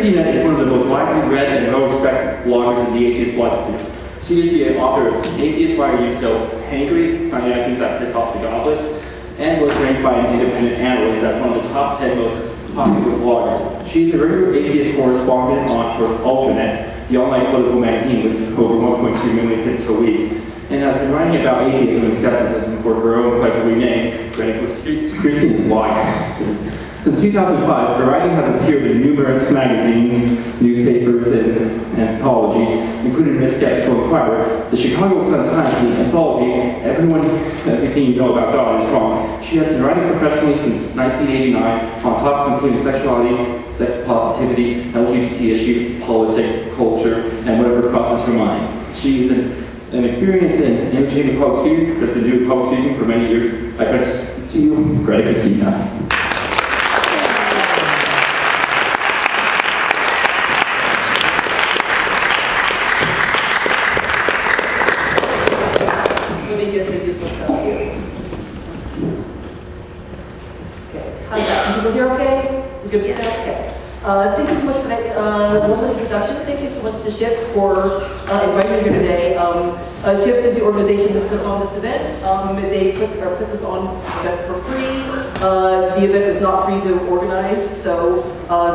Christina is one of the most widely read and well-respected bloggers in the atheist blog community. She is the author of Atheist Why Are You So Hangry? Finding out things that piss off the godless, and was ranked by an independent analyst as one of the top 10 most popular bloggers. She is a regular atheist correspondent on for Alternate, the online political magazine with over 1.2 million hits per week, and has been writing about atheism and skepticism for her own cleverly named Greta Christina's blog. Since 2005, her writing has appeared in numerous magazines, newspapers, and anthologies, including the Skeptical Inquirer, the Chicago Sun-Times, the anthology, Everything You Know About God is Wrong. She has been writing professionally since 1989 on topics including sexuality, sex positivity, LGBT issues, politics, culture, and whatever crosses her mind. She is an experienced and entertaining public speaker, has been doing public speaking for many years. I present to you, Greta Christina. Thank you so much for that lovely introduction. Thank you so much to Shift for inviting me here today. Shift is the organization that puts on this event. They put this on event for free. The event is not free to organize, so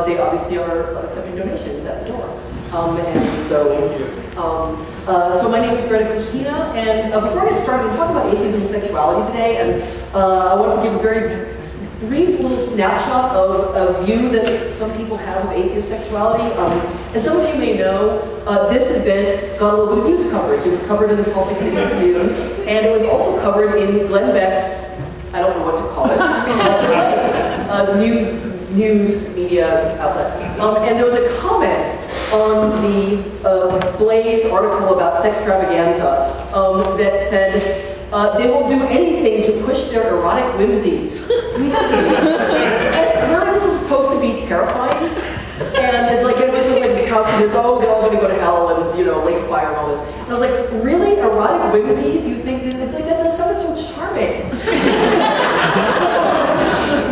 they obviously are accepting donations at the door. So my name is Greta Christina, and before I get started, we're talking about atheism and sexuality today, and I want to give a very brief little snapshot of a view that some people have of atheist sexuality. As some of you may know, this event got a little bit of news coverage. It was covered in the Salt Lake City Tribune, and it was also covered in Glenn Beck's, I don't know what to call it, news media outlet. And there was a comment on the Blaze article about Sextravaganza that said, they will do anything to push their erotic whimsies. And clearly this is supposed to be terrifying. And it's like, it was like the couch is, oh, they're all going to go to hell and, you know, lake of fire and all this. And I was like, really? Erotic whimsies? You think it's like, that sounds so charming.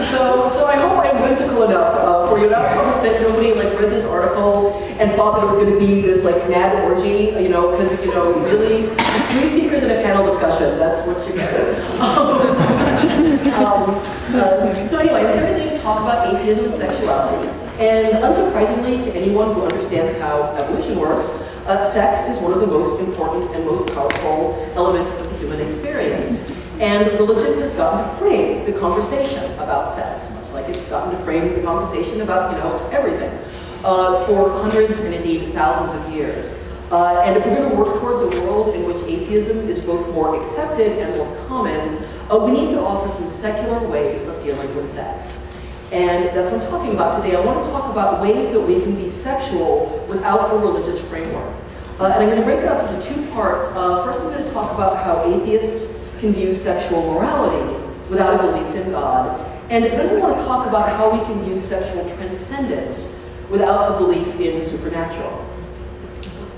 So I hope I'm whimsical enough for you. And I also hope that nobody like read this article and thought that it was going to be this like mad orgy, you know, because, you know, really, 3 speakers in a panel discussion, that's what you get. So anyway, I'm here today to talk about atheism and sexuality. And unsurprisingly to anyone who understands how evolution works, sex is one of the most important and most powerful elements of the human experience. And religion has gotten to frame the conversation about sex, much like it's gotten to frame the conversation about, you know, everything, for hundreds and indeed thousands of years. And if we're going to work towards a world in which atheism is both more accepted and more common, we need to offer some secular ways of dealing with sex. And that's what I'm talking about today. I want to talk about ways that we can be sexual without a religious framework. And I'm going to break it up into 2 parts. First, I'm going to talk about how atheists can view sexual morality without a belief in God. And then we want to talk about how we can view sexual transcendence without a belief in the supernatural.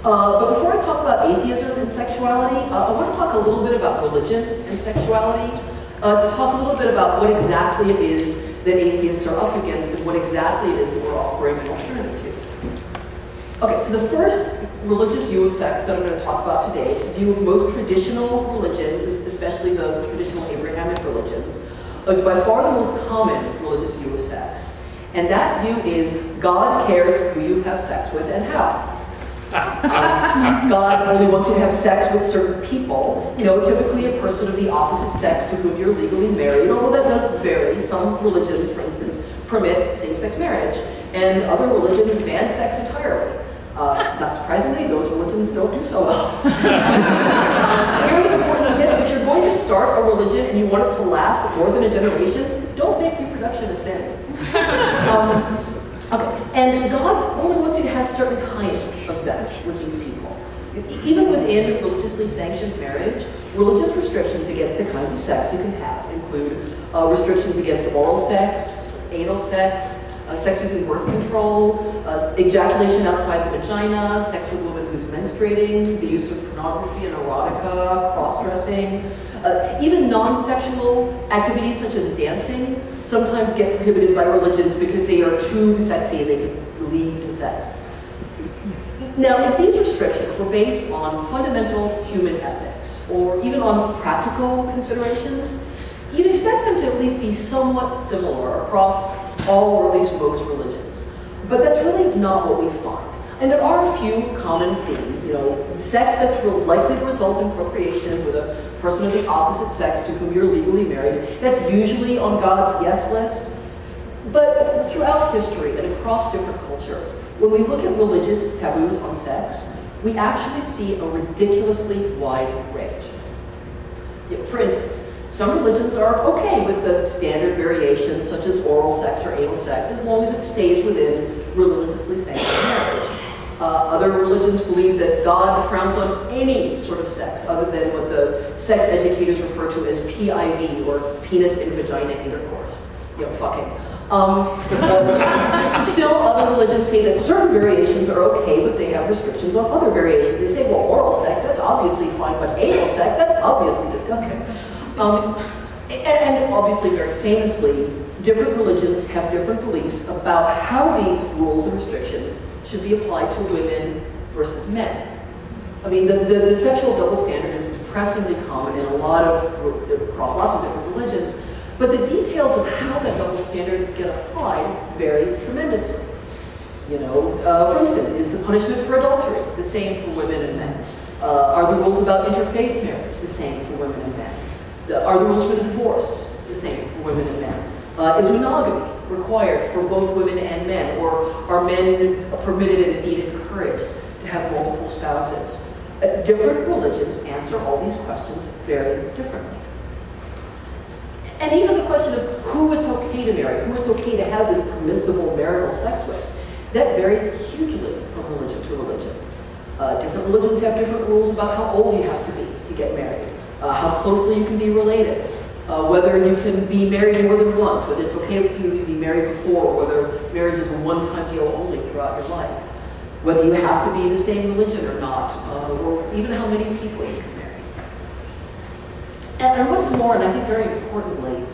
But before I talk about atheism and sexuality, I want to talk a little bit about religion and sexuality, to talk a little bit about what exactly it is that atheists are up against and what exactly it is that we're offering an alternative to. Okay, so the first religious view of sex that I'm going to talk about today is the view of most traditional religions, especially the traditional Abrahamic religions. It's by far the most common religious view of sex. And that view is God cares who you have sex with and how. God only wants you to have sex with certain people, you know, typically a person of the opposite sex to whom you're legally married, although that does vary. Some religions, for instance, permit same-sex marriage, and other religions ban sex entirely. Not surprisingly, those religions don't do so well. Here's an important tip. If you're going to start a religion and you want it to last more than a generation, don't make reproduction a sin. Okay, and God only wants you to have certain kinds of sex with these people. Even within religiously sanctioned marriage, religious restrictions against the kinds of sex you can have include restrictions against oral sex, anal sex, sex using birth control, ejaculation outside the vagina, sex with a woman who's menstruating, the use of pornography and erotica, cross-dressing. Even non-sexual activities such as dancing sometimes get prohibited by religions because they are too sexy and they can lead to sex. Now, if these restrictions were based on fundamental human ethics, or even on practical considerations, you'd expect them to at least be somewhat similar across all, or at least most religions. But that's really not what we find. And there are a few common themes, sex that's likely to result in procreation with a person of the opposite sex to whom you're legally married. That's usually on God's yes list. But throughout history and across different cultures, when we look at religious taboos on sex, we actually see a ridiculously wide range. For instance, some religions are okay with the standard variations such as oral sex or anal sex as long as it stays within religiously sanctioned marriage. Other religions believe that God frowns on any sort of sex other than what the sex educators refer to as PIV, or penis and vagina intercourse. Fucking. Still, other religions say that certain variations are okay, but they have restrictions on other variations. They say, well, oral sex, that's obviously fine, but anal sex, that's obviously disgusting. And obviously, very famously, different religions have different beliefs about how these rules and restrictions should be applied to women versus men. I mean, the sexual double standard is depressingly common in across lots of different religions, but the details of how that double standard get applied vary tremendously. For instance, is the punishment for adultery the same for women and men? Are the rules about interfaith marriage the same for women and men? Are the rules for divorce the same for women and men? Is monogamy required for both women and men, or are men permitted and indeed encouraged to have multiple spouses? Different religions answer all these questions very differently. And even the question of who it's okay to marry, who it's okay to have this permissible marital sex with, that varies hugely from religion to religion. Different religions have different rules about how old you have to be to get married, how closely you can be related, whether you can be married more than once, whether it's okay for you to be married before, or whether marriage is a one-time deal only throughout your life, whether you have to be in the same religion or not, or even how many people you can marry. And what's more, and I think very importantly,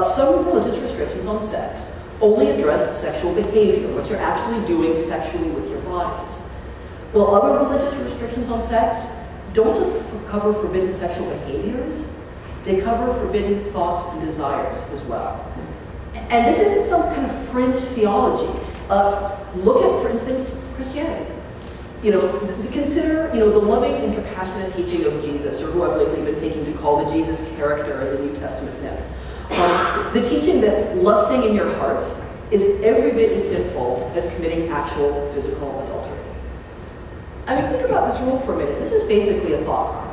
some religious restrictions on sex only address sexual behavior, what you're actually doing sexually with your bodies. While other religious restrictions on sex don't just cover forbidden sexual behaviors, they cover forbidden thoughts and desires as well. And this isn't some kind of fringe theology. Look at, for instance, Christianity. Consider, the loving and compassionate teaching of Jesus, or who I've lately been taking to call the Jesus character in the New Testament myth. The teaching that lusting in your heart is every bit as sinful as committing actual physical adultery. I mean, think about this rule for a minute. This is basically a thought crime.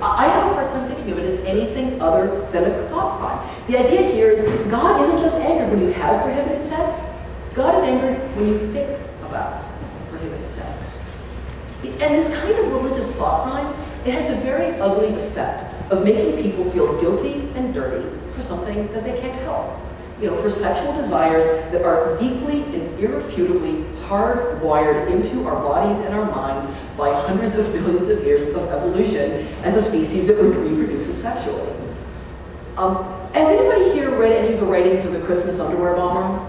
I have a hard time thinking of it as anything other than a thought crime. The idea here is God isn't just angered when you have prohibited sex. God is angered when you think about prohibited sex. And this kind of religious thought crime, it has a very ugly effect of making people feel guilty and dirty for something that they can't help. For sexual desires that are deeply and irrefutably hardwired into our bodies and our minds by hundreds of billions of years of evolution as a species that reproduces sexually. Has anybody here read any of the writings of the Christmas underwear bomber?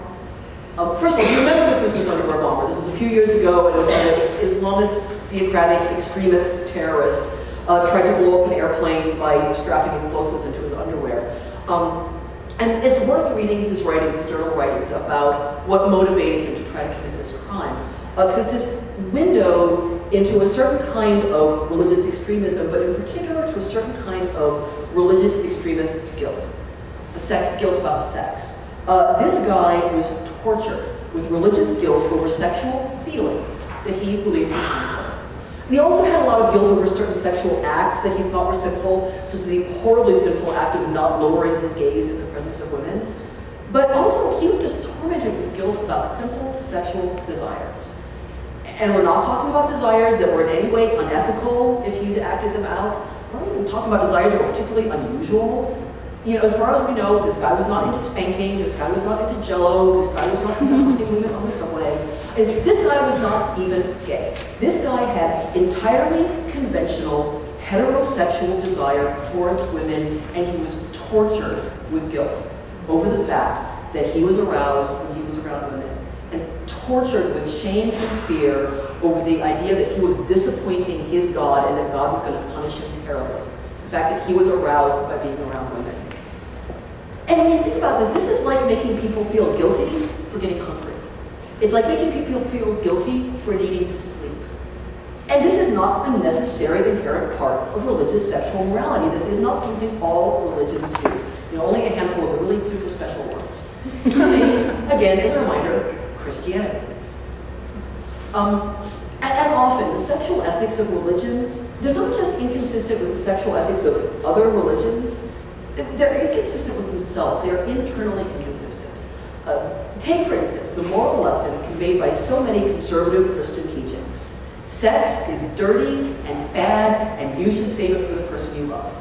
First of all, do you remember the Christmas underwear bomber? This was a few years ago, and an Islamist, theocratic, extremist terrorist tried to blow up an airplane by strapping explosives into his underwear. And it's worth reading his writings, his journal writings, about what motivated him to try to commit this crime. Because it's this window into a certain kind of religious extremism, but in particular to a certain kind of religious extremist guilt. Guilt about sex. This guy was tortured with religious guilt over sexual feelings that he believed were sinful. And he also had a lot of guilt over certain sexual acts that he thought were sinful, such as the horribly sinful act of not lowering his gaze in the presence of women. But also, he was just tormented with guilt about simple sexual desires. And we're not talking about desires that were in any way unethical if you'd acted them out. We're not even talking about desires that were particularly unusual. As far as we know, this guy was not into spanking, this guy was not into jello, this guy was not into hunting women on the subway. And this guy was not even gay. This guy had entirely conventional heterosexual desire towards women, and he was tortured with guilt over the fact that he was aroused when he was around women. And tortured with shame and fear over the idea that he was disappointing his God and that God was going to punish him terribly. The fact that he was aroused by being around women. And when you think about this is like making people feel guilty for getting hungry. It's like making people feel guilty for needing to sleep. And this is not a necessary inherent part of religious sexual morality. This is not something all religions do. You know, only a handful of the really super special ones. Again, as a reminder, Christianity. And often, the sexual ethics of religion, they're not just inconsistent with the sexual ethics of other religions, they're inconsistent with themselves. They are internally inconsistent. Take, for instance, the moral lesson conveyed by so many conservative Christian teachings. Sex is dirty and bad, and you should save it for the person you love.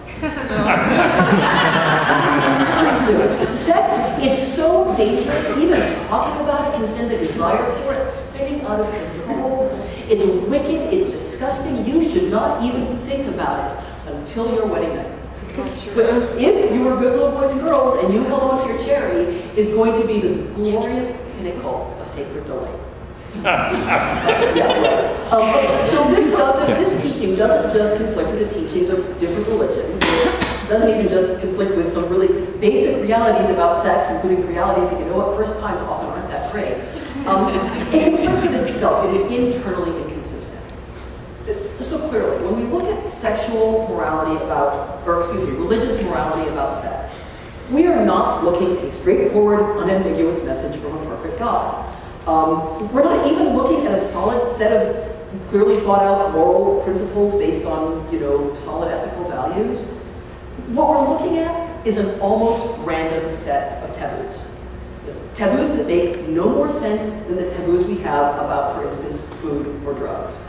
Sex, it's so dangerous, even talking about it can send a desire for it spinning out of control. It's wicked, it's disgusting, you should not even think about it until your wedding night. Which, if you are good little boys and girls and you hold on to your cherry, is going to be this glorious pinnacle of sacred delight. So this teaching doesn't just conflict with the teachings of different religions. It doesn't even just conflict with some really basic realities about sex, including realities that, you know what, first times often aren't that great. It conflicts with itself. It is internally inconsistent. So clearly, when we look at sexual morality religious morality about sex, we are not looking at a straightforward, unambiguous message from a perfect God. We're not even looking at a solid set of clearly thought out moral principles based on, solid ethical values. What we're looking at is an almost random set of taboos. Taboos that make no more sense than the taboos we have about, for instance, food or drugs.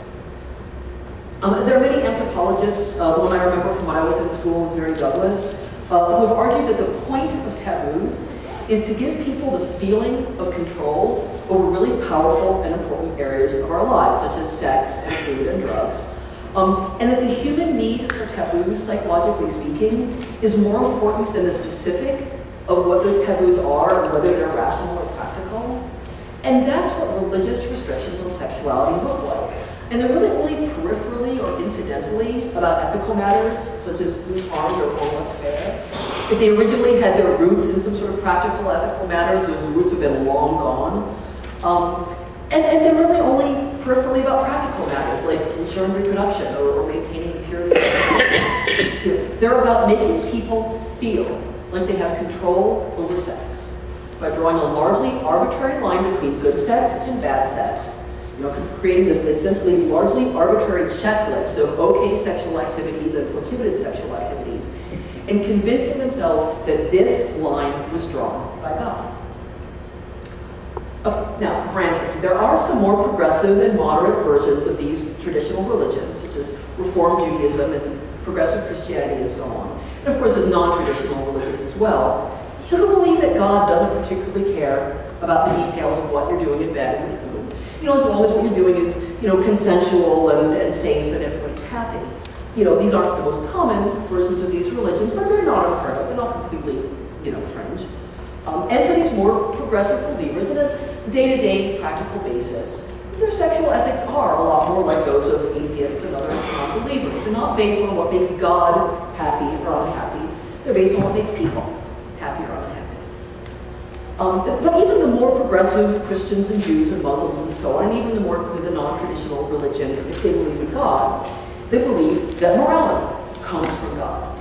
There are many anthropologists, the one I remember from when I was in school is Mary Douglas, who have argued that the point of taboos is to give people the feeling of control over really powerful and important areas of our lives, such as sex and food and drugs. And that the human need for taboos, psychologically speaking, is more important than the specific of what those taboos are and whether they're rational or practical. And that's what religious restrictions on sexuality look like. And they're really only peripherally or incidentally about ethical matters, such as who's harmed or what's fair. If they originally had their roots in some sort of practical ethical matters, those roots have been long gone. And they're really only peripherally about practical matters, like ensuring reproduction or maintaining purity. They're about making people feel like they have control over sex by drawing a largely arbitrary line between good sex and bad sex. Creating this essentially largely arbitrary checklist of okay sexual activities and prohibited sexual activities, and convincing themselves that this line was drawn by God. Now, granted, there are some more progressive and moderate versions of these traditional religions, such as Reform Judaism and progressive Christianity and so on. And of course, there's non-traditional religions as well, who believe that God doesn't particularly care about the details of what you're doing in bed and with whom. As long as what you're doing is, consensual and safe and everybody's happy. These aren't the most common versions of these religions, but they're not unheard of. They're not completely, fringe. And for these more progressive believers, on a day-to-day practical basis, their sexual ethics are a lot more like those of atheists and other non-believers. They're not based on what makes God happy or unhappy. They're based on what makes people happy or unhappy. But even the more progressive Christians and Jews and Muslims and so on, and even the non-traditional religions, if they believe in God, they believe that morality comes from God.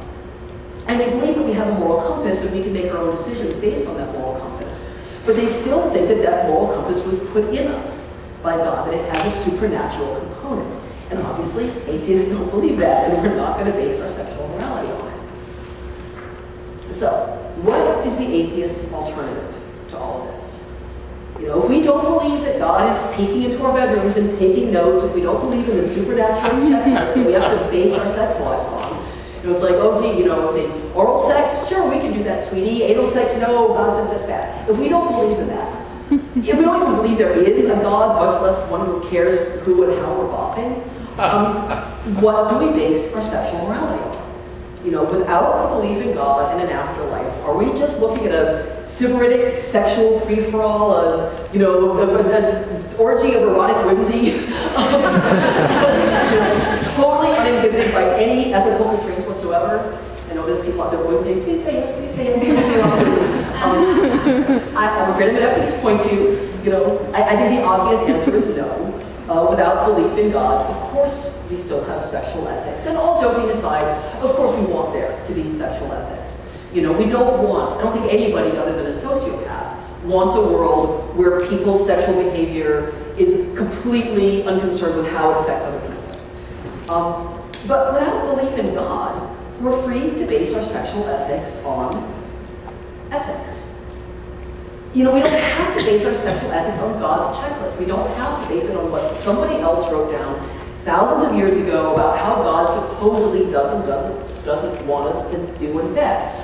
And they believe that we have a moral compass and we can make our own decisions based on that moral compass. But they still think that that moral compass was put in us by God, that it has a supernatural component. And obviously, atheists don't believe that, and we're not going to base our sexual morality on it. So, what is the atheist alternative to all of this? If we don't believe that God is peeking into our bedrooms and taking notes, if we don't believe in the supernatural checklist that we have to base our sex lives on, it's like, it's oral sex, sure, we can do that, sweetie. Anal sex, no, God says that's bad. If we don't believe in that, if we don't even believe there is a God, much less one who cares who and how we're boffing, what do we base our sexual morality on? You know, without a belief in God and an afterlife, are we just looking at a sybaritic sexual free-for-all, you know, an orgy of erotic whimsy, you know, totally uninhibited by any ethical constraints whatsoever? I know there's people out there always saying, please say yes, please say yes. I'm afraid I'm going to have to disappoint you. You know, I think the obvious answer is no. Without belief in God, of course we still have sexual ethics. And all joking aside, of course we want there to be sexual ethics. You know, we don't want, I don't think anybody other than a sociopath wants a world where people's sexual behavior is completely unconcerned with how it affects other people. But without belief in God, we're free to base our sexual ethics on ethics. You know, we don't have to base our sexual ethics on God's checklist. We don't have to base it on what somebody else wrote down thousands of years ago about how God supposedly doesn't want us to do in bed.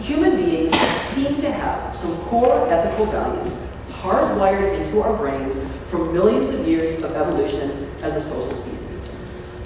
Human beings seem to have some core ethical values hardwired into our brains from millions of years of evolution as a social species.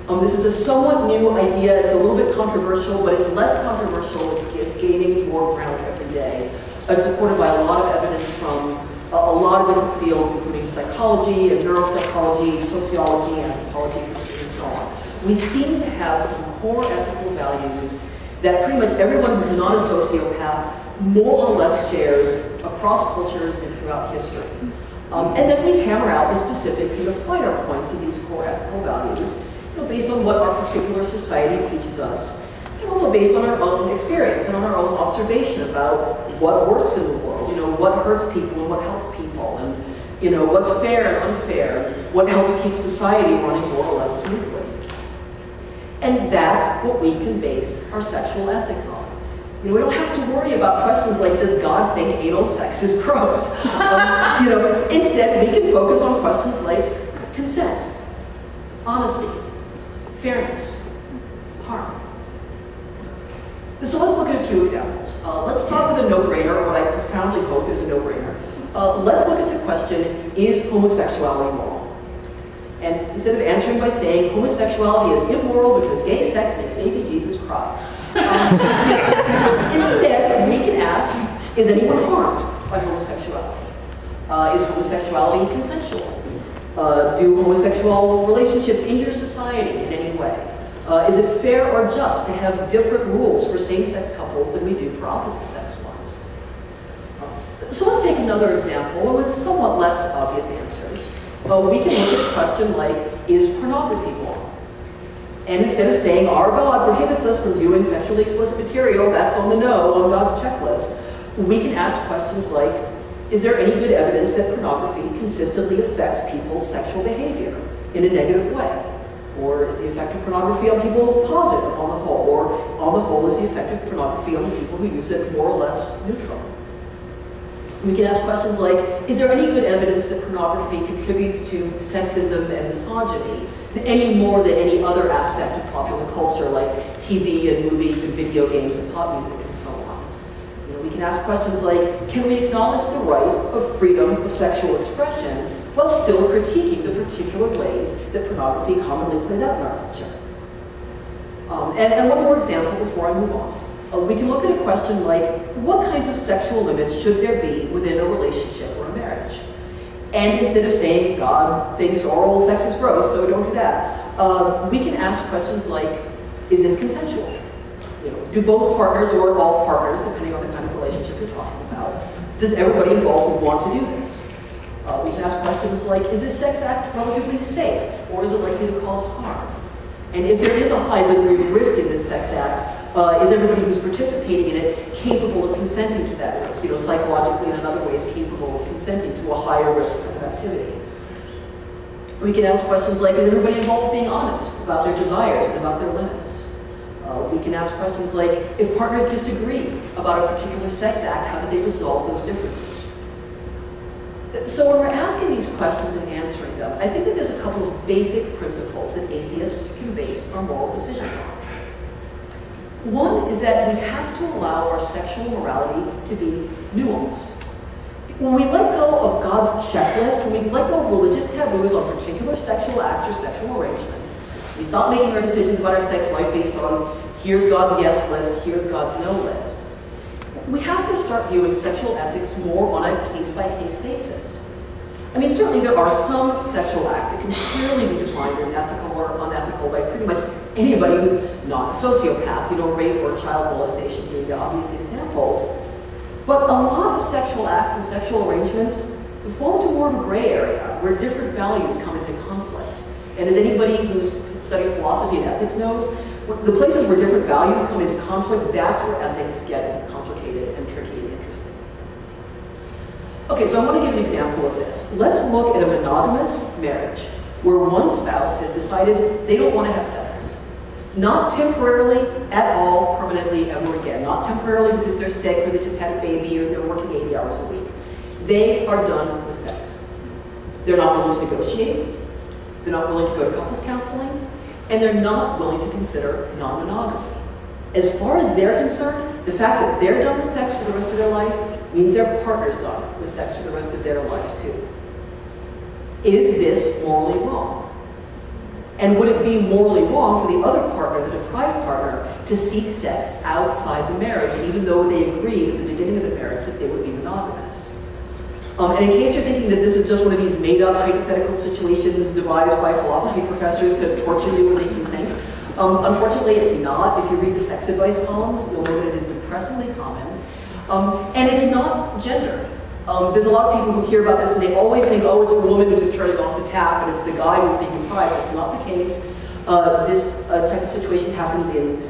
This is a somewhat new idea. It's a little bit controversial, but it's less controversial. It's gaining more ground every day. It's supported by a lot of evidence from a lot of different fields, including psychology and neuropsychology, sociology, anthropology, and so on. We seem to have some core ethical values that pretty much everyone who's not a sociopath more or less shares across cultures and throughout history. And then we hammer out the specifics and the finer points of these core ethical values, you know, based on what our particular society teaches us, and also based on our own experience and on our own observation about what works in the world, you know, what hurts people and what helps people, and, you know, what's fair and unfair, what helps keep society running more or less smoothly. And that's what we can base our sexual ethics on. You know, we don't have to worry about questions like, does God think anal sex is gross? You know, instead, we can focus on questions like consent, honesty, fairness, harm. So let's look at a few examples. Let's start with a no-brainer, or what I profoundly hope is a no-brainer. Let's look at the question, is homosexuality moral? And instead of answering by saying homosexuality is immoral because gay sex makes baby Jesus cry, instead we can ask, is anyone harmed by homosexuality? Is homosexuality consensual? Do homosexual relationships injure society in any way? Is it fair or just to have different rules for same-sex couples than we do for opposite-sex ones? So let's take another example with somewhat less obvious answers. We can look at a question like, is pornography moral? And instead of saying, our God prohibits us from viewing sexually explicit material, that's on the no on God's checklist, we can ask questions like, is there any good evidence that pornography consistently affects people's sexual behavior in a negative way? Or is the effect of pornography on people positive on the whole? Or on the whole, is the effect of pornography on the people who use it more or less neutral? We can ask questions like, is there any good evidence that pornography contributes to sexism and misogyny any more than any other aspect of popular culture like TV and movies and video games and pop music and so on? You know, we can ask questions like, can we acknowledge the right of freedom of sexual expression while still critiquing the particular ways that pornography commonly plays out in our culture? And one more example before I move on. We can look at a question like, what kinds of sexual limits should there be within a relationship or a marriage? And instead of saying, God thinks oral sex is gross, so don't do that, we can ask questions like, is this consensual? You know, do both partners or all partners, depending on the kind of relationship you're talking about, does everybody involved want to do this? We can ask questions like, is this sex act relatively safe, or is it likely to cause harm? And if there is a high degree of risk in this sex act, is everybody who's participating in it capable of consenting to that risk? You know, psychologically and in other ways capable of consenting to a higher risk kind of activity. We can ask questions like, is everybody involved being honest about their desires and about their limits? We can ask questions like, if partners disagree about a particular sex act, how do they resolve those differences? So when we're asking these questions and answering them, I think that there's a couple of basic principles that atheists can base our moral decisions on. One is that we have to allow our sexual morality to be nuanced. When we let go of God's checklist, when we let go of religious taboos on particular sexual acts or sexual arrangements, We stop making our decisions about our sex life based on here's God's yes list, here's God's no list. We have to start viewing sexual ethics more on a case-by-case basis. I mean, certainly there are some sexual acts that can clearly be defined as ethical or unethical by pretty much anybody who's not a sociopath, you know, rape or child molestation being the obvious examples. But a lot of sexual acts and sexual arrangements fall into more of a gray area where different values come into conflict. And as anybody who's studied philosophy and ethics knows, the places where different values come into conflict, that's where ethics get complicated and tricky and interesting. Okay, so I want to give an example of this. Let's look at a monogamous marriage where one spouse has decided they don't want to have sex. Not temporarily at all, permanently, ever again. Not temporarily because they're sick or they just had a baby or they're working 80 hours a week. They are done with sex. They're not willing to negotiate. They're not willing to go to couples counseling. And they're not willing to consider non-monogamy. As far as they're concerned, the fact that they're done with sex for the rest of their life means their partner's done with sex for the rest of their life too. Is this morally wrong? And would it be morally wrong for the other partner, the deprived partner, to seek sex outside the marriage, even though they agreed at the beginning of the marriage that they would be monogamous? And in case you're thinking that this is just one of these made-up hypothetical situations devised by philosophy professors to torture you and make you think, unfortunately it's not. If you read the sex advice columns, you'll know that it is depressingly common. And it's not gender. There's a lot of people who hear about this and they always think, oh, it's the woman who's turning off the tap and it's the guy who's being deprived. That's not the case. This type of situation happens in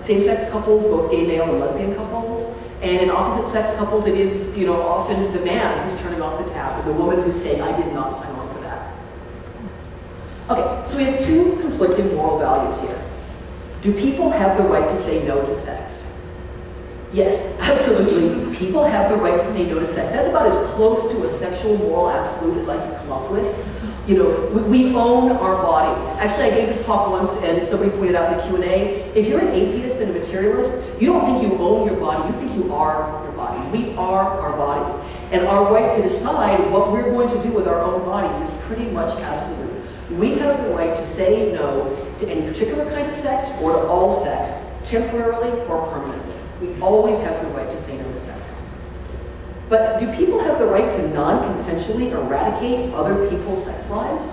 same-sex couples, both gay male and lesbian couples. And in opposite-sex couples, it is, you know, often the man who's turning off the tap, or the woman who's saying, I did not sign on for that. Okay, so we have two conflicting moral values here. Do people have the right to say no to sex? Yes, absolutely. People have the right to say no to sex. That's about as close to a sexual moral absolute as I can come up with. You know, we own our bodies. Actually, I gave this talk once, and somebody pointed out in the Q&A, if you're an atheist and a materialist, you don't think you own your body, you think you are your body. We are our bodies. And our right to decide what we're going to do with our own bodies is pretty much absolute. We have the right to say no to any particular kind of sex or to all sex, temporarily or permanently. We always have the right to say no to sex. But do people have the right to non-consensually eradicate other people's sex lives?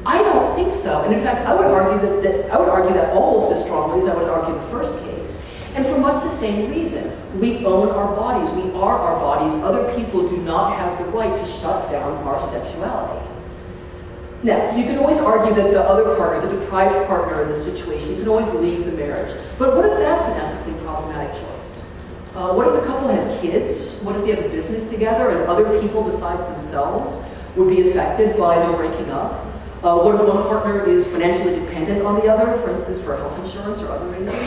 I don't think so. And in fact, I would argue that almost as strongly as I would argue the first case. And for much the same reason. We own our bodies. We are our bodies. Other people do not have the right to shut down our sexuality. Now, you can always argue that the other partner, the deprived partner in this situation, can always leave the marriage. But what if that's an ethically problematic choice? What if the couple has kids? What if they have a business together and other people besides themselves would be affected by their breaking up? What if one partner is financially dependent on the other, for instance, for health insurance or other reasons?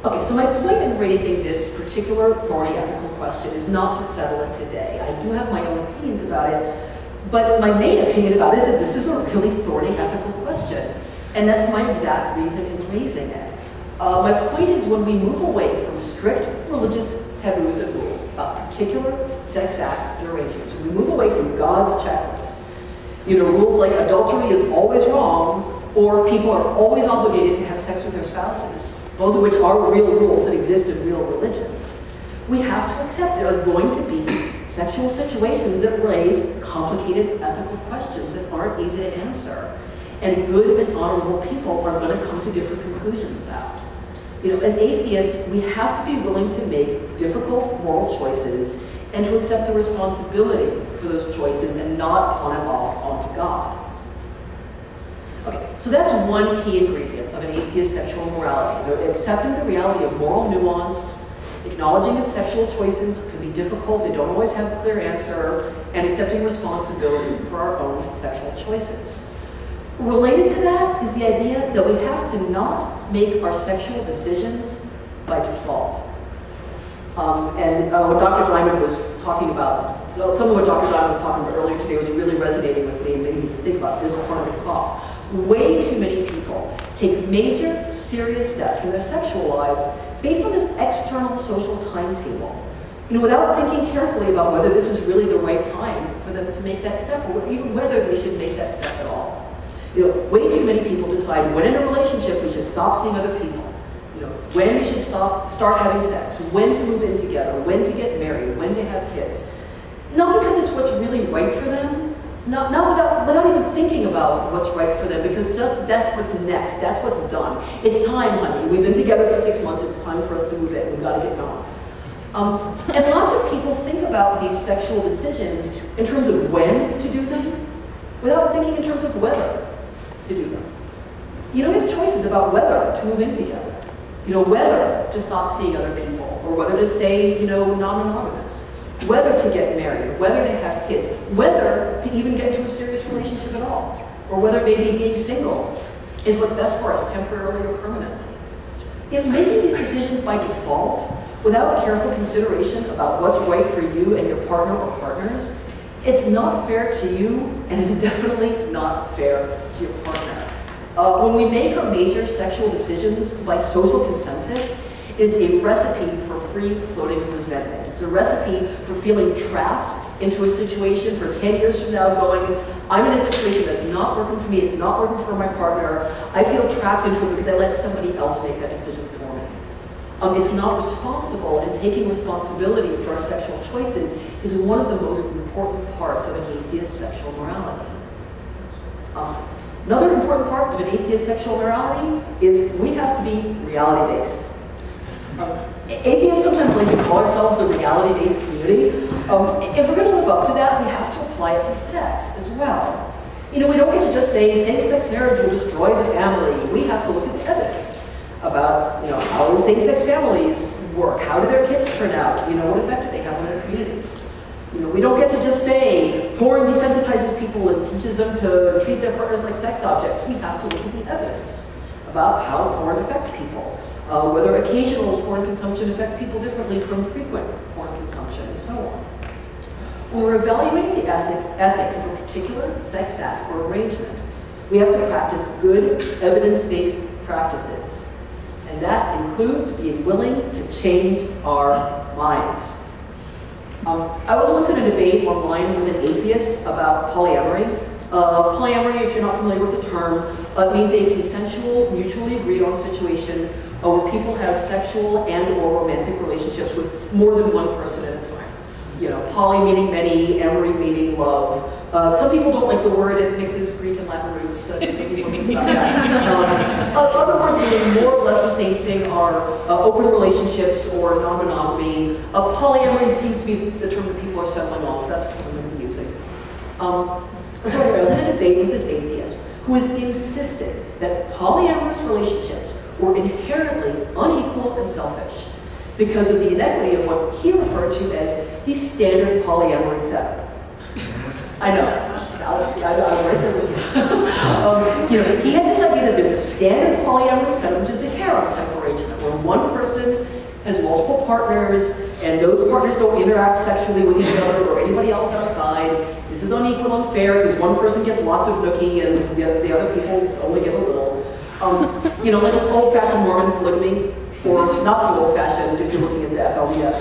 Okay, so my point in raising this particular thorny ethical question is not to settle it today. I do have my own opinions about it, but my main opinion about it is that this is a really thorny ethical question, and that's my exact reason in raising it. My point is when we move away from strict religious taboos and rules about particular sex acts and arrangements, when we move away from God's checklist, you know, rules like adultery is always wrong, or people are always obligated to have sex with their spouses, both of which are real rules that exist in real religions, we have to accept there are going to be sexual situations that raise complicated ethical questions that aren't easy to answer, and good and honorable people are going to come to different conclusions about. You know, as atheists, we have to be willing to make difficult moral choices and to accept the responsibility for those choices and not pawn it off onto God. Okay, so that's one key ingredient of an atheist sexual morality. They're accepting the reality of moral nuance, acknowledging that sexual choices can be difficult, they don't always have a clear answer, and accepting responsibility for our own sexual choices. Related to that is the idea that we have to not make our sexual decisions by default. What Dr. Diamond was talking about, so some of what Dr. Diamond was talking about earlier today was really resonating with me and made me think about this part of the talk. Way too many people take major, serious steps in their sexual lives based on this external social timetable, you know, without thinking carefully about whether this is really the right time for them to make that step or even whether they should make that step at all. Way too many people decide when in a relationship we should stop seeing other people. When we should start having sex, when to move in together, when to get married, when to have kids. Not because it's what's really right for them, not without even thinking about what's right for them, because just that's what's next, that's what's done. It's time, honey. We've been together for 6 months, it's time for us to move in. We've got to get going. And lots of people think about these sexual decisions in terms of when to do them, without thinking in terms of whether to do them. We have choices about whether to move in together. Whether to stop seeing other people, or whether to stay, non-monogamous, whether to get married, whether to have kids, whether to even get into a serious relationship at all, or whether maybe being single is what's best for us temporarily or permanently. Making these decisions by default, without careful consideration about what's right for you and your partner or partners, it's not fair to you, and it's definitely not fair to your partner. When we make our major sexual decisions by social consensus, it's a recipe for free-floating resentment. It's a recipe for feeling trapped into a situation for 10 years from now going, I'm in a situation that's not working for me, it's not working for my partner, I feel trapped into it because I let somebody else make that decision for me. It's not responsible, and taking responsibility for our sexual choices is one of the most important parts of an atheist sexual morality. Another important part of an atheist sexual morality is we have to be reality-based. Atheists sometimes like to call ourselves the reality-based community. If we're going to live up to that, we have to apply it to sex as well. We don't get to just say same-sex marriage will destroy the family. We have to look at the evidence about how same-sex families work, how do their kids turn out, what effect do they have on their communities. We don't get to just say porn desensitizes people and teaches them to treat their partners like sex objects. We have to look at the evidence about how porn affects people, whether occasional porn consumption affects people differently from frequent porn consumption, and so on. When we're evaluating the ethics of a particular sex act or arrangement, we have to practice good evidence-based practices, and that includes being willing to change our minds. I was once in a debate online with an atheist about polyamory. Polyamory, if you're not familiar with the term, means a consensual, mutually agreed on situation where people have sexual and or romantic relationships with more than one person at a time. Poly meaning many, amory meaning love. Some people don't like the word, it mixes Greek and Latin roots. Other words meaning more or less the same thing are open relationships or non-monogamy. Polyamory seems to be the term that people are settling on, so that's what I'm going to be using. So anyway, I was in a debate with this atheist who was insisting that polyamorous relationships were inherently unequal and selfish because of the inequity of what he referred to as the standard polyamory setup. I know, I'm right there with you. He had this idea that there's a standard polyamory setup, which is the harem type arrangement, where one person has multiple partners, and those partners don't interact sexually with each other or anybody else outside. This is unequal and unfair because one person gets lots of nookie and the other people only get a little. Like an old-fashioned Mormon polygamy, or not so old-fashioned if you're looking at the FLDS.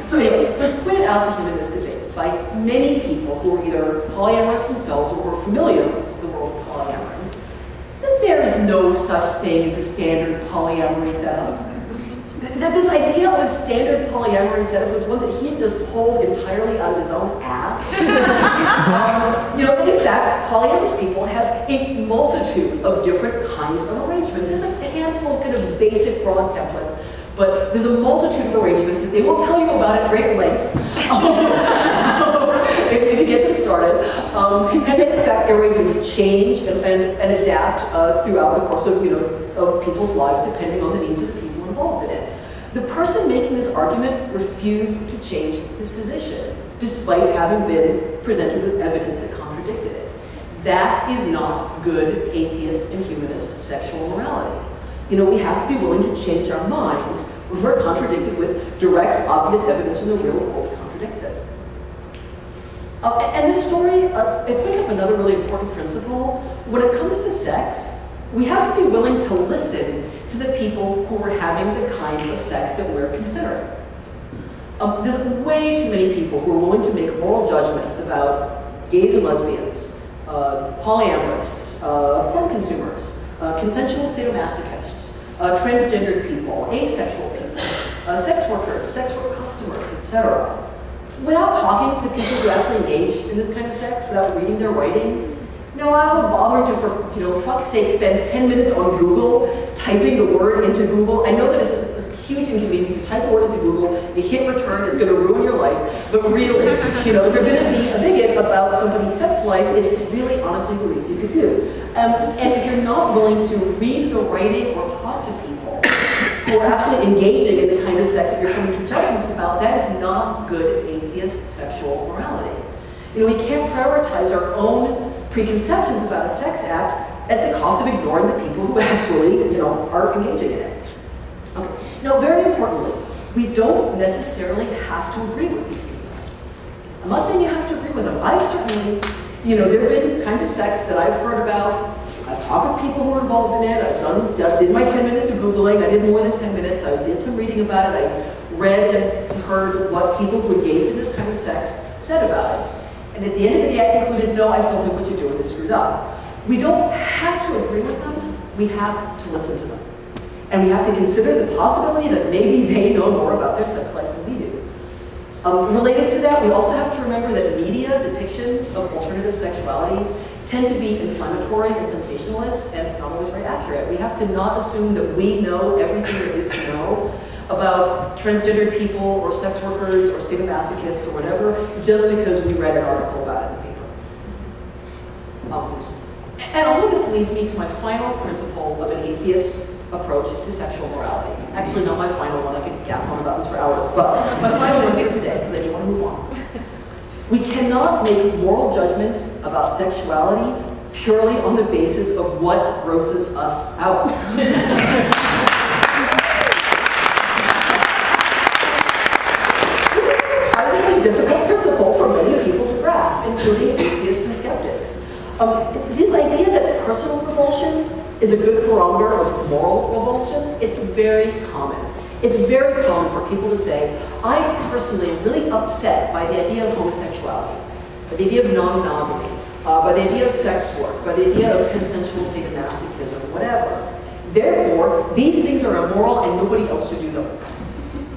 So anyway, it was pointed out to him in this debate by many people who are either polyamorous themselves or were familiar with the world of polyamory, that there is no such thing as a standard polyamory setup. That this idea of a standard polyamory setup was one that he had just pulled entirely out of his own ass. In fact, polyamorous people have a multitude of different kinds of arrangements. There's a handful of kind of basic broad templates, but there's a multitude of arrangements that they will tell you about at great length if you get them started. And then, in fact, arrangements change and adapt throughout the course of people's lives, depending on the needs of the people involved in it. The person making this argument refused to change his position, despite having been presented with evidence that contradicted it. That is not good atheist and humanist sexual morality. We have to be willing to change our minds when we're contradicted with direct, obvious evidence from the real world that contradicts it. And this story, it points up another really important principle. When it comes to sex, we have to be willing to listen to the people who are having the kind of sex that we're considering. There's way too many people who are willing to make moral judgments about gays and lesbians, polyamorists, lesbians, porn consumers, consensual sadomasochists, transgendered people, asexual people, sex workers, sex work customers, etc. Without talking to people who actually engage in this kind of sex, without reading their writing, I would bother to, for fuck's sake, spend 10 minutes on Google typing the word into Google. I know that it's a huge inconvenience. You type a word into Google, you hit return, it's going to ruin your life. But really, if you're going to be a bigot about somebody's sex life, it's really, honestly, the least you could do. And if you're not willing to read the writing or talk to people who are actually engaging in the kind of sex that you're coming to judgments about, that is not good atheist sexual morality. We can't prioritize our own preconceptions about a sex act at the cost of ignoring the people who actually, are engaging in it. Okay. Now, very importantly, we don't necessarily have to agree with these people. I'm not saying you have to agree with them. I've certainly, there have been kinds of sex that I've heard about. I've talked with people who are involved in it. I did my 10 minutes of Googling. I did more than 10 minutes. I did some reading about it. I read and heard what people who engaged in this kind of sex said about it. And at the end of the day, I concluded, no, I still think what you're doing is screwed up. We don't have to agree with them. We have to listen to them. And we have to consider the possibility that maybe they know more about their sex life than we do. Related to that, we also have to remember that media depictions of alternative sexualities tend to be inflammatory and sensationalist and not always very accurate. We have to not assume that we know everything there is to know about transgender people or sex workers or sadomasochists or whatever just because we read an article about it in the paper. And all of this leads me to my final principle of an atheist approach to sexual morality. Actually, not my final one. I could gas on about this for hours, but my final one here today, because I do want to move on. We cannot make moral judgments about sexuality purely on the basis of what grosses us out. This is a surprisingly difficult principle for many people to grasp, including atheists and skeptics. This idea that personal revulsion is a good barometer of moral revulsion, it's very common. It's very common for people to say, I personally am really upset by the idea of homosexuality, by the idea of non-monogamy, by the idea of sex work, by the idea of consensual sadomasochism, whatever. Therefore, these things are immoral and nobody else should do them.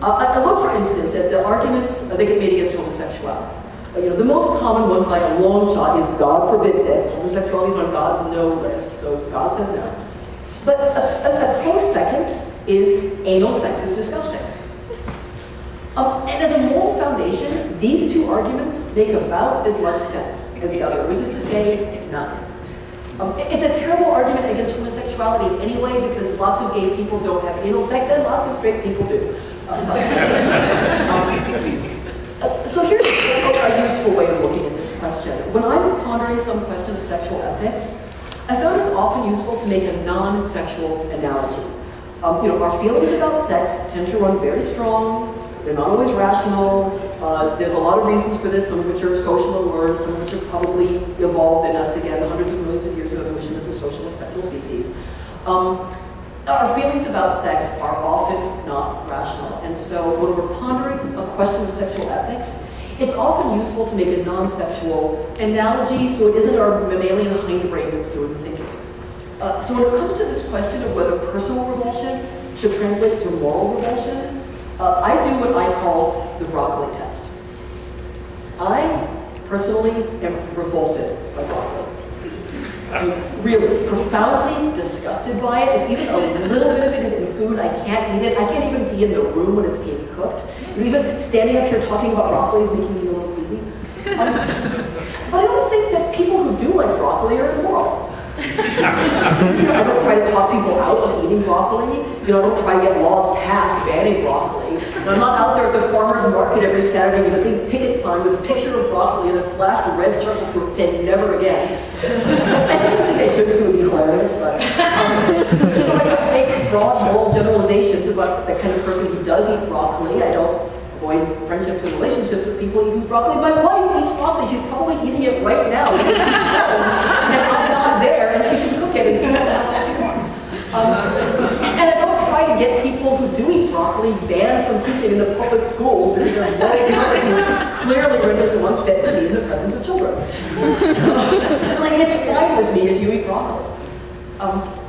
I look, for instance, at the arguments that get made against homosexuality. The most common one by a long shot is God forbids it. Homosexuality is on God's no list, so God says no. But a close second is anal sex is disgusting. And as a moral foundation, these two arguments make about as much sense as the other, which is to say, none. It's a terrible argument against homosexuality anyway, because lots of gay people don't have anal sex, and lots of straight people do. So here's a useful way of looking at this question. When I've been pondering some question of sexual ethics, I found it's often useful to make a non-sexual analogy. Our feelings about sex tend to run very strong. They're not always rational. There's a lot of reasons for this, some of which are social and learned, some of which are probably evolved in us, again, hundreds of millions of years of evolution as a social and sexual species. Our feelings about sex are often not rational. And so when we're pondering a question of sexual ethics, it's often useful to make a non-sexual analogy so it isn't our mammalian hindbrain that's doing the thinking. So when it comes to this question of whether personal revulsion should translate to moral revulsion, I do what I call the broccoli test. I personally am revolted by broccoli. I'm really profoundly disgusted by it. If even a little bit of it is in food, I can't eat it. I can't even be in the room when it's being cooked. And even standing up here talking about broccoli is making me a little queasy. But I don't think that people who do like broccoli are immoral. I don't try to talk people out of eating broccoli. I don't try to get laws passed banning broccoli. I'm not out there at the farmer's market every Saturday with a big picket sign with a picture of broccoli and a slashed red circle through it saying never again. I don't think I should, because it would be hilarious, but I don't make broad moral generalizations about the kind of person who does eat broccoli. I don't avoid friendships and relationships with people who eat broccoli. My wife eats broccoli. She's probably eating it right now. And I'm not there, and she can cook it, and she can have what she wants. And I don't try to get people who do eat broccoli banned from teaching in the public schools because their moral clearly renders them unfit to be in the presence of children. Like, it's fine with me if you eat broccoli.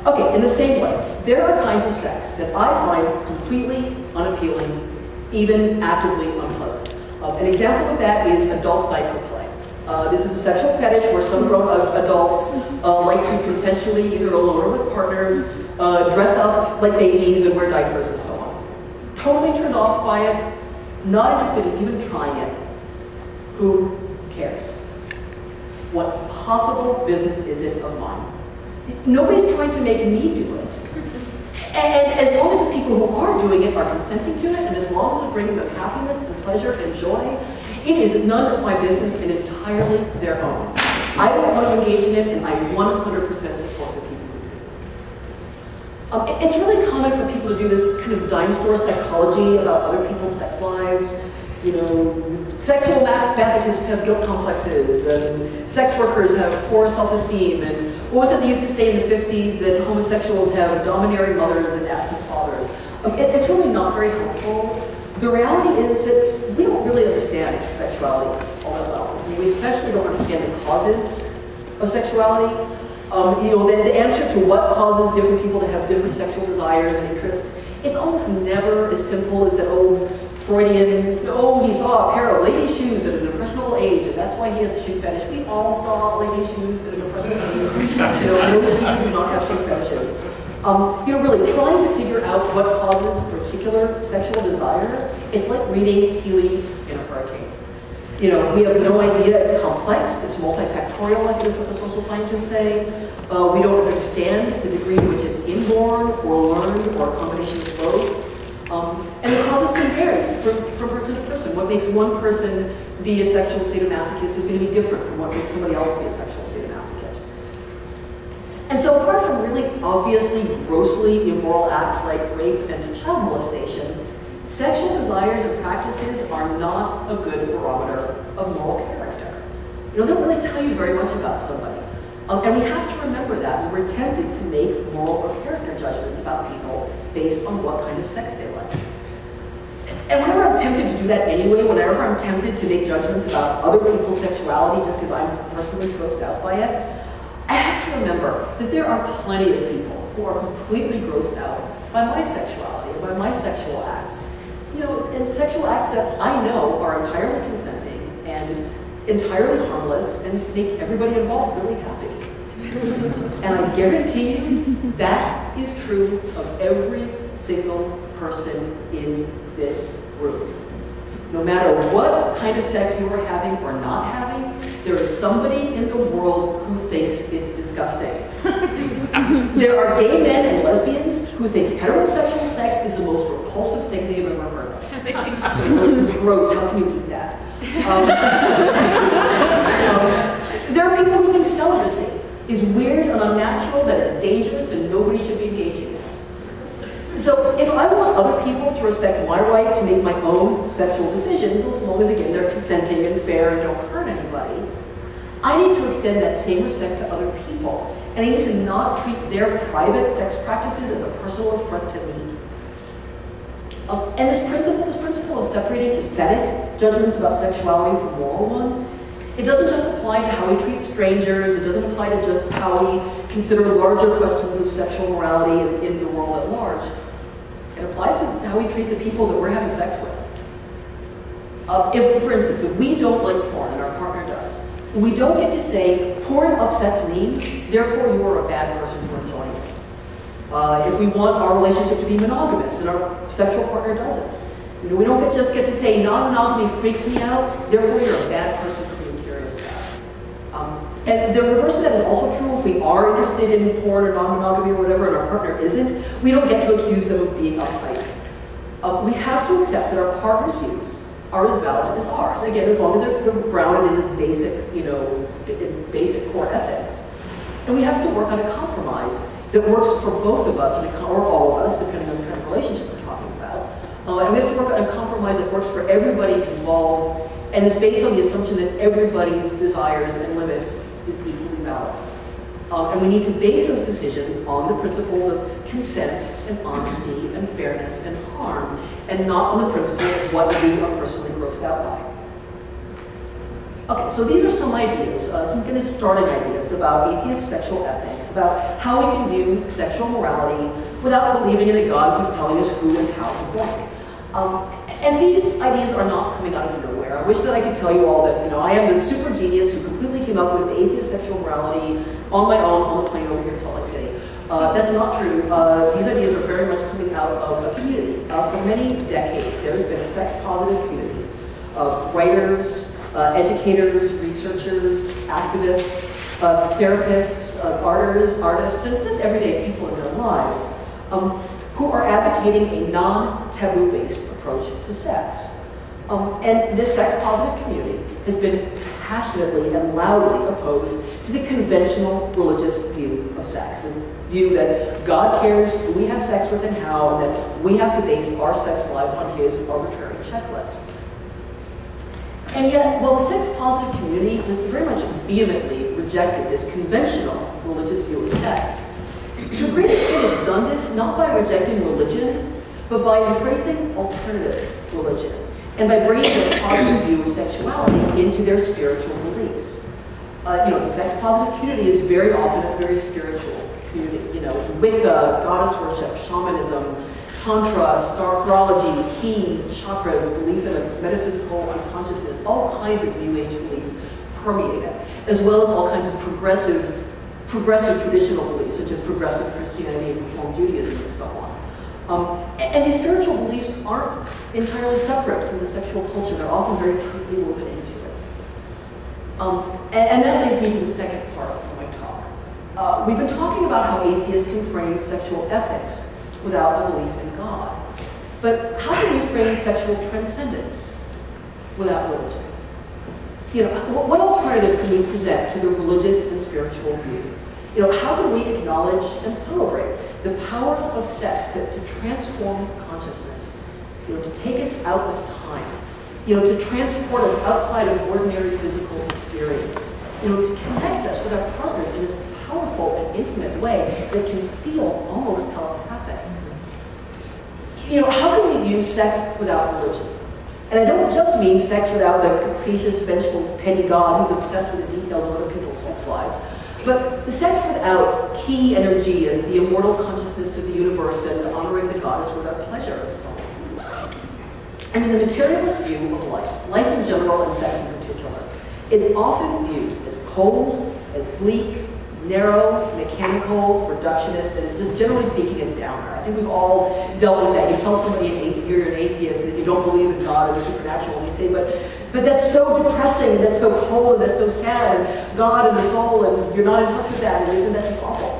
Okay, in the same way, there are kinds of sex that I find completely unappealing, even actively unpleasant. An example of that is adult diaper play. This is a sexual fetish where some grown adults like to consensually, either alone or with partners, dress up like babies and wear diapers and so on. Totally turned off by it, not interested in even trying it. Who cares? What possible business is it of mine? Nobody's trying to make me do it. And as long as the people who are doing it are consenting to it, and as long as it's bringing them happiness and pleasure and joy, it is none of my business and entirely their own. I don't want to engage in it, and I 100% support the people who do. It's really common for people to do this kind of dime store psychology about other people's sex lives. You know, sexual masochists have guilt complexes, and sex workers have poor self-esteem, and what was it they used to say in the 50s that homosexuals have domineering mothers and absent fathers? It's really not very helpful. The reality is that we don't really understand sexuality all that well. We especially don't understand the causes of sexuality. You know, the answer to what causes different people to have different sexual desires and interests, it's almost never as simple as that old Freudian, oh, he saw a pair of lady shoes at an impressionable age, and that's why he has a shoe fetish. We all saw lady shoes at an impressionable age. You know, most people do not have shoe fetishes. You know, really, trying to figure out what causes a particular sexual desire, it's like reading tea leaves in a hurricane. You know, we have no idea. It's complex. It's multifactorial, I think is what the social scientists say. We don't understand the degree to which it's inborn or learned or a combination of both. And the causes can vary from person to person. What makes one person be a sexual sadomasochist is going to be different from what makes somebody else be a sexual sadomasochist. And so apart from really obviously grossly immoral acts like rape and child molestation, sexual desires and practices are not a good barometer of moral character. You know, they don't really tell you very much about somebody. And we have to remember that when we're tempted to make moral or character judgments about people based on what kind of sex they like. And whenever I'm tempted to do that anyway, whenever I'm tempted to make judgments about other people's sexuality just because I'm personally grossed out by it, I have to remember that there are plenty of people who are completely grossed out by my sexuality and by my sexual acts. You know, and sexual acts that I know are entirely consenting and entirely harmless and make everybody involved really happy. And I guarantee you that is true of every single person in this room. No matter what kind of sex you are having or not having, there is somebody in the world who thinks it's disgusting. There are gay men and lesbians who think heterosexual sex is the most repulsive thing they've ever heard of. Gross, how can you eat that? There are people who think celibacy is weird and unnatural, that it's dangerous and nobody should be engaging in it. So if I want other people to respect my right to make my own sexual decisions, as long as, again, they're consenting and fair and don't hurt anybody, I need to extend that same respect to other people. And I need to not treat their private sex practices as a personal affront to me. And this principle of separating aesthetic judgments about sexuality from moral one, it doesn't just apply to how we treat strangers, it doesn't apply to just how we consider larger questions of sexual morality in the world at large. It applies to how we treat the people that we're having sex with. If, for instance, if we don't like porn and our partner does, we don't get to say, porn upsets me, therefore you are a bad person for enjoying it. If we want our relationship to be monogamous and our sexual partner doesn't, you know, we don't just get to say, non-monogamy freaks me out, therefore you're a bad person for being curious about it. And the reverse of that is also true. If we are interested in porn or non-monogamy or whatever and our partner isn't, we don't get to accuse them of being uptight. We have to accept that our partner's views are as valid as ours. Again, as long as they're sort of grounded in this basic, you know, basic core ethics. And we have to work on a compromise that works for both of us, or all of us, depending on the kind of relationship we're talking about. And we have to work on a compromise that works for everybody involved and is based on the assumption that everybody's desires and limits is equally valid. And we need to base those decisions on the principles of consent and honesty and fairness and harm, and not on the principle of what we are personally grossed out by. Okay, so these are some ideas, some kind of starting ideas about atheist sexual ethics, about how we can view sexual morality without believing in a God who's telling us who and how to blank. And these ideas are not coming out of nowhere. I wish that I could tell you all that, I am the super genius who completely came up with atheist sexual morality on my own on the plane over here to Salt Lake City. That's not true. These ideas are very much coming out of a community. For many decades, there's been a sex-positive community of writers, educators, researchers, activists, therapists, artists, and just everyday people in their lives who are advocating a non-taboo-based approach to sex. And this sex-positive community has been passionately and loudly opposed to the conventional religious view of sex. This view that God cares who we have sex with and how, and that we have to base our sex lives on his arbitrary checklist. And yet, while the sex-positive community has very much vehemently rejected this conventional religious view of sex, to a great extent it's done this not by rejecting religion, but by embracing alternative religion, and by bringing their positive view of sexuality into their spiritual beliefs. The sex-positive community is very often a very spiritual community. It's Wicca, goddess worship, shamanism, Tantra, starchrology, ki, chakras, belief in a metaphysical unconsciousness, all kinds of New Age belief permeate it, as well as all kinds of progressive traditional beliefs, such as progressive Christianity and Reform Judaism and so on. And these spiritual beliefs aren't entirely separate from the sexual culture. They're often very tightly woven into it. And that leads me to the second part of my talk. We've been talking about how atheists can frame sexual ethics without a belief in God. But how can we frame sexual transcendence without religion? What alternative can we present to the religious and spiritual view? How can we acknowledge and celebrate the power of sex to transform consciousness, to take us out of time, to transport us outside of ordinary physical experience, to connect us with our partners in this powerful and intimate way that can feel almost telepathic. How can we view sex without religion? And I don't just mean sex without the capricious, vengeful, petty God who's obsessed with the details of other people's sex lives, but the sex without key energy and the immortal consciousness of the universe and honoring the goddess with our pleasure and so on. I mean, the materialist view of life in general and sex in particular, is often viewed as cold, as bleak, narrow, mechanical, reductionist, and just generally speaking, a downer. I think we've all dealt with that. You tell somebody you're an atheist and you don't believe in God or the supernatural, and they say, but that's so depressing, and that's so cold, and that's so sad, and God and the soul, and you're not in touch with that, and isn't that just awful?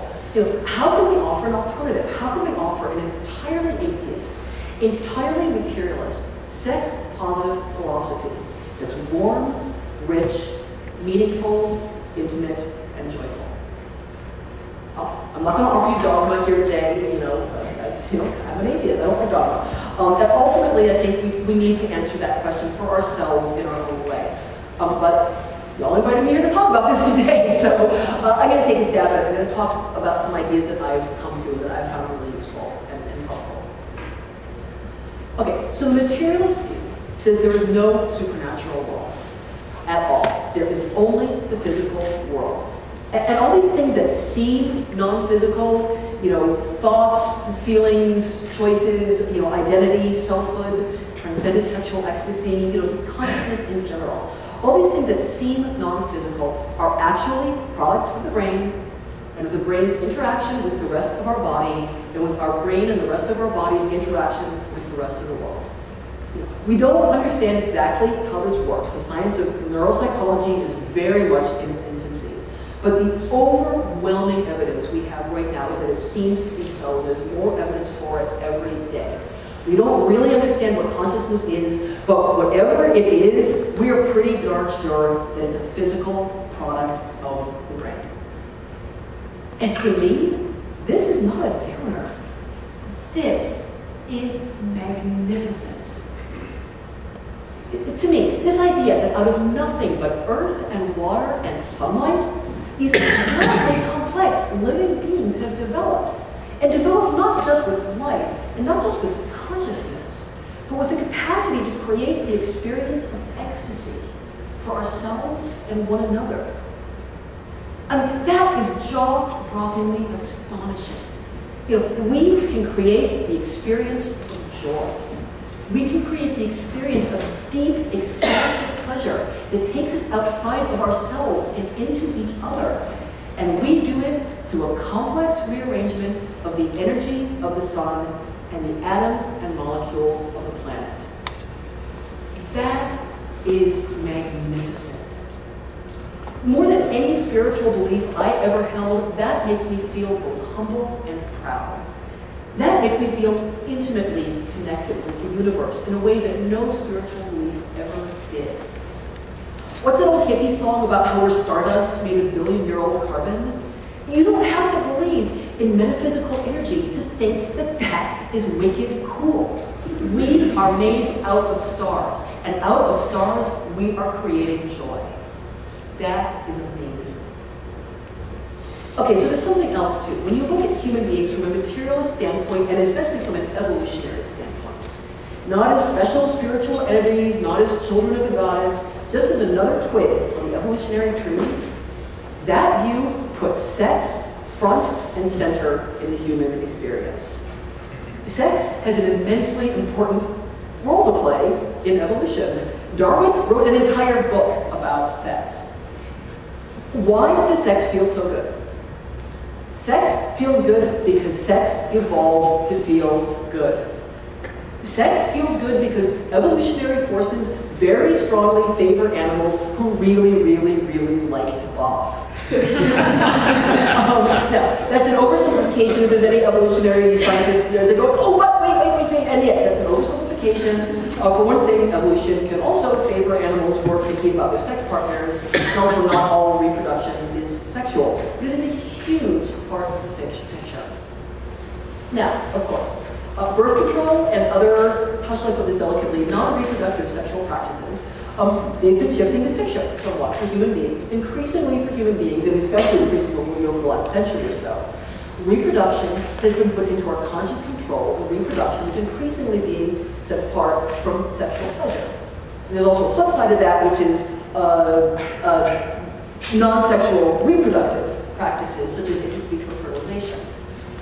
How can we offer an alternative? How can we offer an entirely atheist, entirely materialist, sex-positive philosophy that's warm, rich, meaningful, intimate, and joyful? I'm not going to offer you dogma here today. I'm an atheist. I don't like dogma. And ultimately, I think we need to answer that question for ourselves in our own way. But y'all invited me here to talk about this today, so I'm going to take a stab at it. I'm going to talk about some ideas that I've come to that I've found really useful and helpful. Okay, so the materialist view says there is no supernatural law at all. There is only the physical world. And all these things that seem non-physical, thoughts, feelings, choices, identity, selfhood, transcendent sexual ecstasy, just consciousness in general. All these things that seem non-physical are actually products of the brain and of the brain's interaction with the rest of our body and with our brain and the rest of our body's interaction with the rest of the world. We don't understand exactly how this works. The science of neuropsychology is very much in its infancy. But the overwhelming evidence we have right now is that it seems to be so. There's more evidence for it every day. We don't really understand what consciousness is, but whatever it is, we are pretty darn sure that it's a physical product of the brain. And to me, this is not a downer. This is magnificent. To me, this idea that out of nothing but earth and water and sunlight, these incredibly complex complex living beings have developed. And developed not just with life, and not just with consciousness, but with the capacity to create the experience of ecstasy for ourselves and one another. I mean, that is jaw-droppingly astonishing. You know, we can create the experience of joy. We can create the experience of deep, expansive pleasure that takes us outside of ourselves and into each other. And we do it through a complex rearrangement of the energy of the sun and the atoms and molecules of the planet. That is magnificent. More than any spiritual belief I ever held, that makes me feel both humble and proud. That makes me feel intimately connected with the universe in a way that no spiritual belief ever did. What's that old hippie song about how we're stardust made of billion-year-old carbon? You don't have to believe in metaphysical energy to think that that is wicked cool. We are made out of stars, and out of stars we are creating joy. That is amazing. Okay, so there's something else too. When you look at human beings from a materialist standpoint, and especially from an evolutionary standpoint, not as special spiritual entities, not as children of the goddess, just as another twig on the evolutionary tree, that view puts sex front and center in the human experience. Sex has an immensely important role to play in evolution. Darwin wrote an entire book about sex. Why does sex feel so good? Sex feels good because sex evolved to feel good. Sex feels good because evolutionary forces very strongly favor animals who really, really, really like to boff. Now, that's an oversimplification. If there's any evolutionary scientists there, they go, oh, what? Wait. And yes, that's an oversimplification. For one thing, evolution can also favor animals who are picky about their sex partners, and also not all reproduction is sexual. But it is a huge part of the picture. Now, of course, birth control and other, how shall I put this delicately, non-reproductive sexual practices, they've been shifting this picture somewhat for human beings, increasingly for human beings, and especially increasingly over the last century or so. Reproduction has been put into our conscious control, and reproduction is increasingly being set apart from sexual pleasure. And there's also a flip side of that, which is non-sexual reproductive practices, such as in vitro fertilization.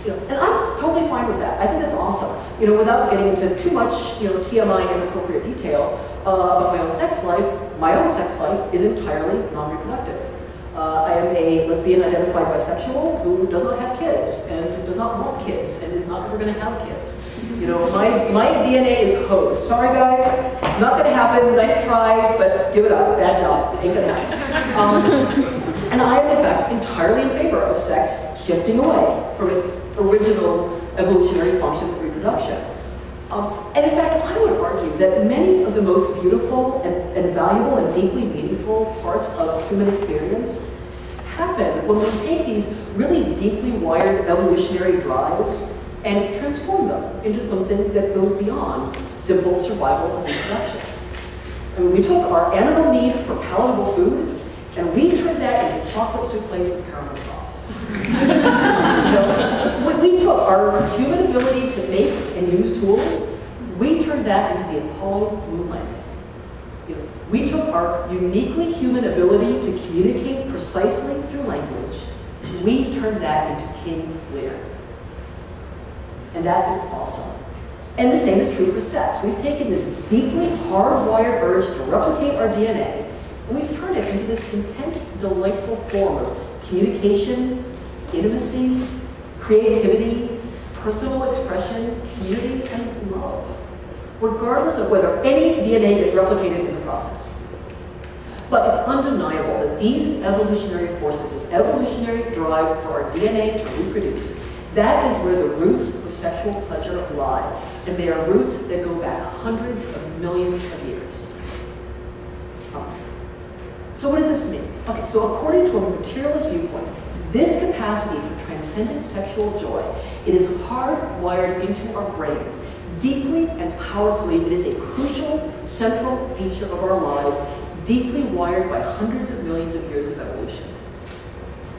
You know, and I'm totally fine with that. I think that's awesome. You know, without getting into too much, TMI and inappropriate detail about my own sex life is entirely non-reproductive. I am a lesbian identified bisexual who does not have kids and who does not want kids and is not ever going to have kids. You know, my DNA is hosed. Sorry guys, not going to happen. Nice try, but give it up. Bad job. It ain't going to happen. And I am in fact entirely in favor of sex shifting away from its original evolutionary function of reproduction. And in fact, I would argue that many of the most beautiful and valuable and deeply meaningful parts of human experience happen when we take these really deeply wired evolutionary drives and transform them into something that goes beyond simple survival and reproduction. I mean, we took our animal need for palatable food and we turned that into chocolate souffles with caramel sauce. We took our human ability to make and use tools, we turned that into the Apollo moon landing. We took our uniquely human ability to communicate precisely through language, we turned that into King Lear. And that is awesome. And the same is true for sex. We've taken this deeply hardwired urge to replicate our DNA, and we've turned it into this intense, delightful form of communication, intimacy, creativity, personal expression, community, and love, regardless of whether any DNA gets replicated in the process. But it's undeniable that these evolutionary forces, this evolutionary drive for our DNA to reproduce, that is where the roots of sexual pleasure lie. And they are roots that go back hundreds of millions of years. So what does this mean? Okay, so according to a materialist viewpoint, this capacity for transcendent sexual joy, it is hardwired into our brains. Deeply and powerfully, it is a crucial, central feature of our lives, deeply wired by hundreds of millions of years of evolution.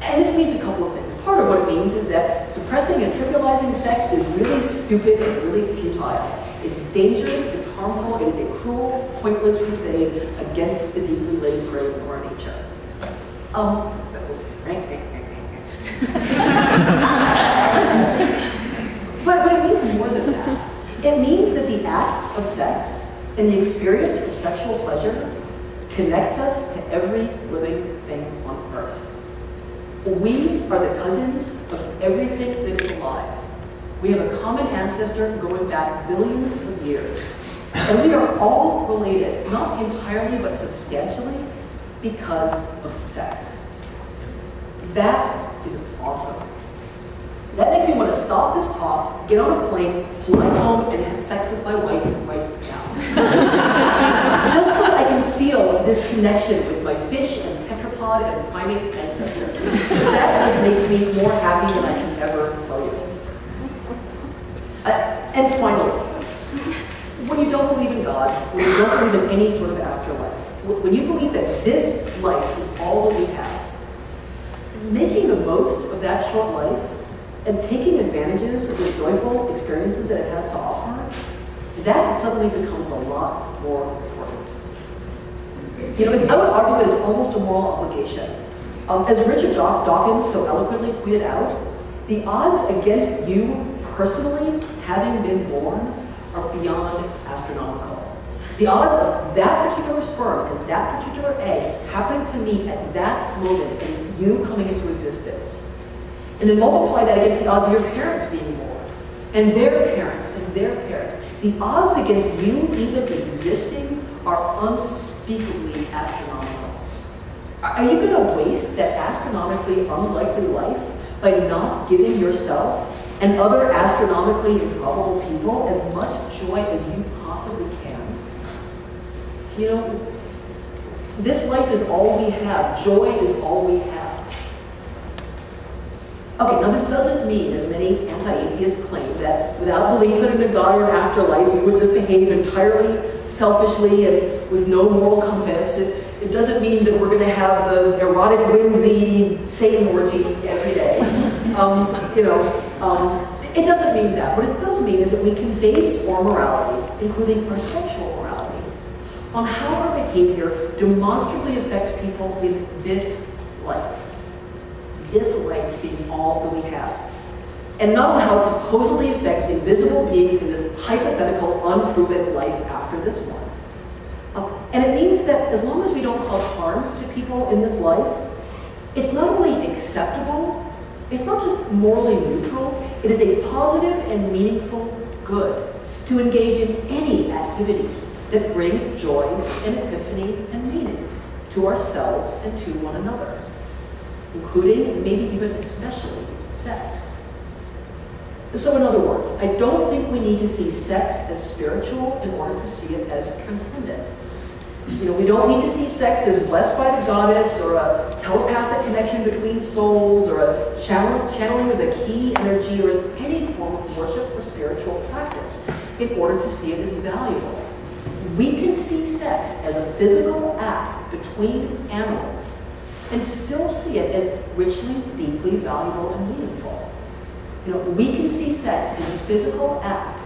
And this means a couple of things. Part of what it means is that suppressing and trivializing sex is really stupid and really futile. It's dangerous, it's harmful, it is a cruel, pointless crusade against the deeply laid prey of our nature. But it means more than that. It means that the act of sex and the experience of sexual pleasure connects us to every living thing on earth. We are the cousins of everything that is alive. We have a common ancestor going back billions of years. And we are all related, not entirely but substantially, because of sex. That is awesome. That makes me want to stop this talk, get on a plane, fly home, and have sex with my wife right now. Just so I can feel this connection with my fish and tetrapod and primate ancestors. That just makes me more happy than I can ever tell you. And finally, when you don't believe in God, when you don't believe in any sort of afterlife, when you believe that this life is all that we have, making the most of that short life and taking advantages of the joyful experiences that it has to offer, that suddenly becomes a lot more important. You know, I would argue that it's almost a moral obligation. As Richard Dawkins so eloquently pointed out, the odds against you personally having been born are beyond astronomical. The odds of that particular sperm and that particular egg happening to meet at that moment and you coming into existence. And then multiply that against the odds of your parents being born, and their parents, and their parents. The odds against you even existing are unspeakably astronomical. Are you going to waste that astronomically unlikely life by not giving yourself and other astronomically improbable people as much joy as you possibly can? You know, this life is all we have. Joy is all we have. Okay, now this doesn't mean, as many anti-atheists claim, that without belief in a God or an afterlife, we would just behave entirely selfishly and with no moral compass. It doesn't mean that we're going to have the erotic, whimsy Satan orgy every day. It doesn't mean that. What it does mean is that we can base our morality, including our sexual morality, on how our behavior demonstrably affects people in this life. This life being all that we have. And not on how it supposedly affects invisible beings in this hypothetical, unproven life after this one. And it means that as long as we don't cause harm to people in this life, it's not only acceptable, it's not just morally neutral, it is a positive and meaningful good to engage in any activities that bring joy and epiphany and meaning to ourselves and to one another, including, and maybe even especially, sex. So in other words, I don't think we need to see sex as spiritual in order to see it as transcendent. You know, we don't need to see sex as blessed by the goddess or a telepathic connection between souls or a channeling of the key energy or as any form of worship or spiritual practice in order to see it as valuable. We can see sex as a physical act between animals and still see it as richly, deeply valuable and meaningful. You know, we can see sex as a physical act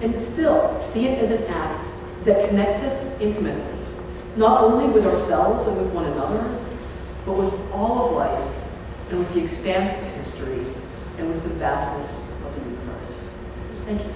and still see it as an act that connects us intimately, not only with ourselves and with one another, but with all of life and with the expanse of history and with the vastness of the universe. Thank you.